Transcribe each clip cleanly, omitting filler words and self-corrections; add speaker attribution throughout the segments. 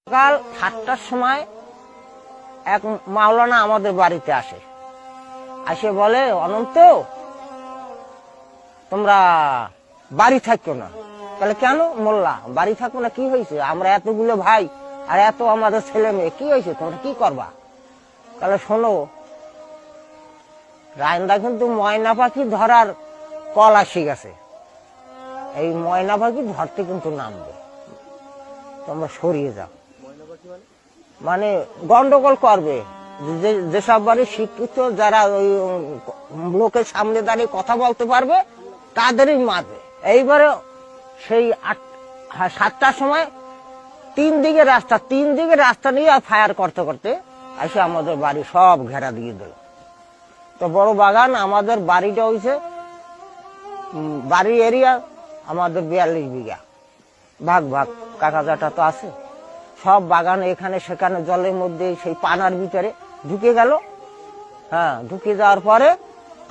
Speaker 1: সকাল 7টার সময় এক মাওলানা আমাদের বাড়িতে আসে বলে, অনন্ত তোমরা বাড়ি থাকো না। তাহলে কেন? মোল্লা বাড়ি থাকবো না, কি হয়েছে? আমরা এতগুলো ভাই আর এত আমাদের ছেলে মেয়ে, কি হয়েছে? তোমরা কি করবা? তাহলে শোনো, রায়ন্দা কিন্তু ময়না পাখি ধরার কল আসি গেছে, এই ময়না পাখি ধরতে কিন্তু নামবে, তোমরা সরিয়ে যাও। মানে গন্ডগোল করবে, যেসব বাড়ি শিক্ষিত, যারা ওই লোকের সামনে দাঁড়িয়ে কথা বলতে পারবে তাদেরই মারবে। এইবারে সেই 7টার সময় তিন দিকে রাস্তা নিয়ে ফায়ার করতে করতে এসে আমাদের বাড়ি সব ঘেরা দিয়ে দিল। তো বড় বাগান, আমাদের বাড়িটা হয়েছে, বাড়ির এরিয়া আমাদের 42 বিঘা, ভাগ কাকা জাটা তো আছে, সব বাগান এখানে সেখানে জলের মধ্যে সেই পানার ভিতরে ঢুকে গেল। হ্যাঁ, ঢুকে যাওয়ার পরে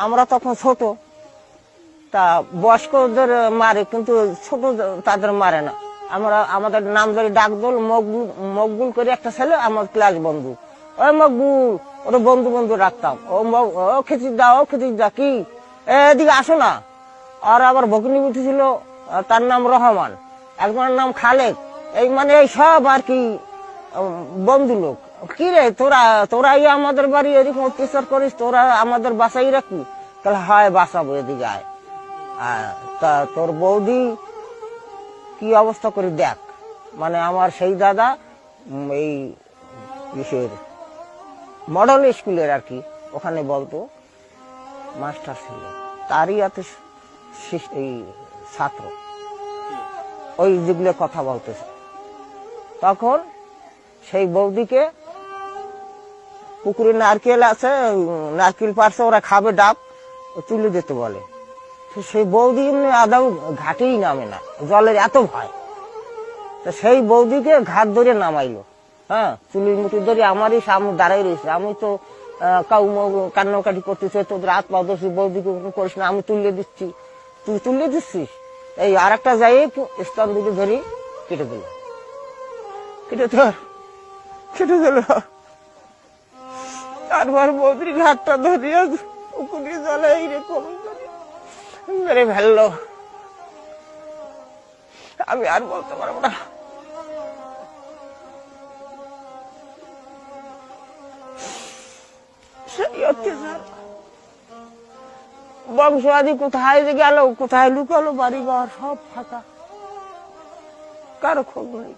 Speaker 1: আমরা তখন ছোট, তা বয়স্কদের মারে কিন্তু ছোট তাদের মারে না। আমাদের নাম ধরে ডাক দল, মকবুল করে একটা ছেলে আমার ক্লাস বন্ধু, ওই মকবুল, ওরা বন্ধু রাখতাম, ও খেচির দা কি এদিকে আসো না। আর আবার ভগ্নি উঠেছিল, তার নাম রহমান, একজনের নাম খালেক, এই মানে এই সব আর কি বন্ধু লোক। কি রে তোরা আমাদের বাড়ি এরকম অত্যাচার করিস, তোরা আমাদের বাসাই রাখবি? তাহলে হয় বাঁচাবো, এদিকে আয়। তা তোর বৌদি কি অবস্থা করে দেখ। মানে আমার সেই দাদা এই কিসের মডেল স্কুলের আর কি, ওখানে বলতো মাস্টার ছিল, তারই এত এই ছাত্র, ওই যেগুলো কথা বলতেছে। তখন সেই বৌদিকে পুকুরে নারকেল আছে, নারকেল পারছে, ওরা খাবে ডাব, তুলে দিতে বলে। সেই বৌদি এমনি আদাও ঘাটেই নামে না, জলের এত ভয়। তো সেই বৌদিকে ঘাট ধরে নামাইলো। হ্যাঁ, চুলির মুঠি ধরে আমারই সামনে দাঁড়াই রয়েছে। আমি তো কান্নাকাটি করতেছে, তোদের হাত পা ধরছি, বৌদিকে করিস না, আমি তুলে দিচ্ছি। তুই তুলে দিচ্ছিস? এই আর একটা যাই স্তন দুটো ধরি কেটে দিল। তারপর বৌদির ঘাটটা ধরিয়া পুকুরে জলে এইরকম মেরে ফেললো। আমি আর বলতে পারবো না। সেই অত্যাচার, বংশাদি কোথায় যে গেল, কোথায় লুকালো, বাড়ি ঘর সব ফাঁকা, কারো খোঁজ নেই।